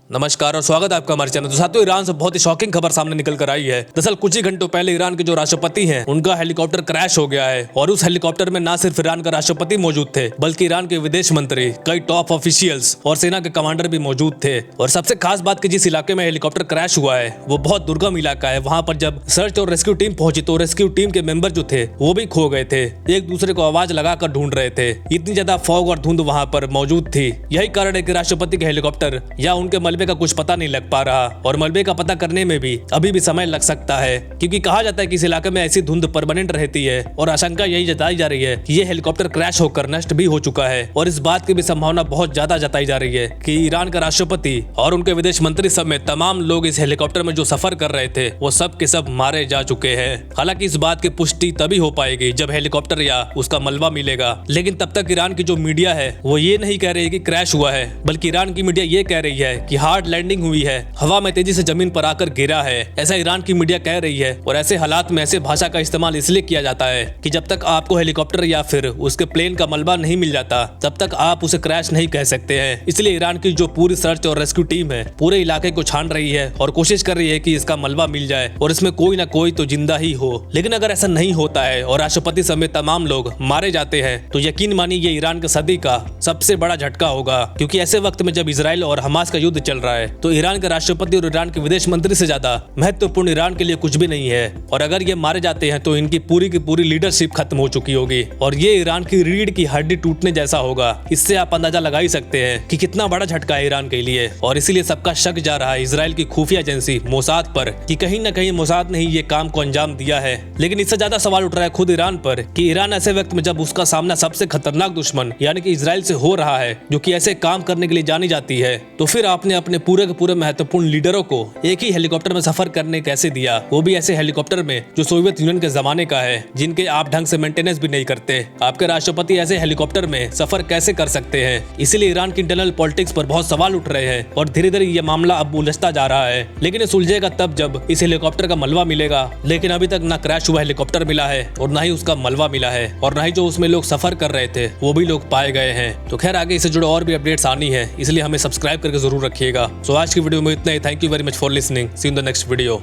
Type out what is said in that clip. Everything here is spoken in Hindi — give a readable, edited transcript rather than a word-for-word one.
नमस्कार और स्वागत है आपका हमारे चैनल। तो साथियों, ईरान से बहुत ही शॉकिंग खबर सामने निकल कर आई है। दरअसल कुछ ही घंटों पहले ईरान के जो राष्ट्रपति हैं उनका हेलीकॉप्टर क्रैश हो गया है और उस हेलीकॉप्टर में न सिर्फ ईरान का राष्ट्रपति मौजूद थे बल्कि ईरान के विदेश मंत्री, कई टॉप ऑफिशियल्स और सेना के कमांडर भी मौजूद थे। और सबसे खास बात की जिस इलाके में हेलीकॉप्टर क्रैश हुआ है वो बहुत दुर्गम इलाका है। वहाँ पर जब सर्च और रेस्क्यू टीम पहुंची तो रेस्क्यू टीम के मेंबर जो थे वो भी खो गए थे, एक दूसरे को आवाज लगाकर ढूंढ रहे थे। इतनी ज्यादा फॉग और धुंध वहाँ पर मौजूद थी। यही कारण है कि राष्ट्रपति के हेलीकॉप्टर या उनके मलबे का कुछ पता नहीं लग पा रहा और मलबे का पता करने में भी अभी भी समय लग सकता है, क्योंकि कहा जाता है कि इस इलाके में ऐसी धुंध परमानेंट रहती है और आशंका यही जताई जा रही है कि ये हेलीकॉप्टर क्रैश होकर नष्ट भी हो चुका है। और इस बात की भी संभावना बहुत ज्यादा जताई जा रही है कि ईरान का राष्ट्रपति और उनके विदेश मंत्री समेत तमाम लोग इस हेलीकॉप्टर में जो सफर कर रहे थे वो सब के सब मारे जा चुके हैं। हालांकि इस बात की पुष्टि तभी हो पाएगी जब हेलीकॉप्टर या उसका मलबा मिलेगा, लेकिन तब तक ईरान की जो मीडिया है वो ये नहीं कह रही है कि क्रैश हुआ है, बल्कि ईरान की मीडिया ये कह रही है कि हार्ड लैंडिंग हुई है, हवा में तेजी से जमीन पर आकर गिरा है। ऐसा ईरान की मीडिया कह रही है। और ऐसे हालात में ऐसे भाषा का इस्तेमाल इसलिए किया जाता है कि जब तक आपको हेलीकॉप्टर या फिर उसके प्लेन का मलबा नहीं मिल जाता तब तक आप उसे क्रैश नहीं कह सकते हैं। इसलिए ईरान की जो पूरी सर्च और रेस्क्यू टीम है पूरे इलाके को छान रही है और कोशिश कर रही है कि इसका मलबा मिल जाए और इसमें कोई ना कोई तो जिंदा ही हो। लेकिन अगर ऐसा नहीं होता है और राष्ट्रपति समेत तमाम लोग मारे जाते हैं तो यकीन मानिए ये ईरान की सदी का सबसे बड़ा झटका होगा, क्योंकि ऐसे वक्त में जब इजराइल और हमास का युद्ध चल रहा है तो ईरान के राष्ट्रपति और ईरान के विदेश मंत्री से ज्यादा महत्वपूर्ण ईरान के लिए कुछ भी नहीं है। और अगर ये मारे जाते हैं तो इनकी पूरी की पूरी लीडरशिप खत्म हो चुकी होगी और ये ईरान की रीढ़ की हड्डी टूटने जैसा होगा। इससे आप अंदाजा लगा ही सकते हैं कि कितना बड़ा झटका है ईरान के लिए। और इसीलिए सबका शक जा रहा है इजराइल की खुफिया एजेंसी मोसाद पर कि कहीं न कहीं मोसाद ने ही ये काम को अंजाम दिया है। लेकिन इससे ज्यादा सवाल उठ रहा है खुद ईरान पर कि ईरान ऐसे वक्त में जब उसका सामना सबसे खतरनाक दुश्मन यानी कि इजराइल से हो रहा है, जो कि ऐसे काम करने के लिए जानी जाती है, तो फिर आपने अपने पूरे के पूरे महत्वपूर्ण लीडरों को एक ही हेलीकॉप्टर में सफर करने कैसे दिया, वो भी ऐसे हेलीकॉप्टर में जो सोवियत यूनियन के जमाने का है, जिनके आप ढंग से मेंटेनेंस भी नहीं करते। आपके राष्ट्रपति ऐसे हेलीकॉप्टर में सफर कैसे कर सकते हैं? इसीलिए ईरान की इंटरनल पॉलिटिक्स पर बहुत सवाल उठ रहे हैं और धीरे धीरे ये मामला अब उलझता जा रहा है। लेकिन ये सुलझेगा तब जब इस हेलीकॉप्टर का मलबा मिलेगा। लेकिन अभी तक ना क्रैश हुआ हेलीकॉप्टर मिला है और ना ही उसका मलबा मिला है और ना ही जो उसमें लोग सफर कर रहे थे वो भी लोग पाए गए हैं। तो खैर आगे इससे जुड़े और भी अपडेट्स आनी है, इसलिए हमें सब्सक्राइब करके जरूर रखिएगा। सो आज की वीडियो में इतना ही। Thank you very much for listening. See you in the next video.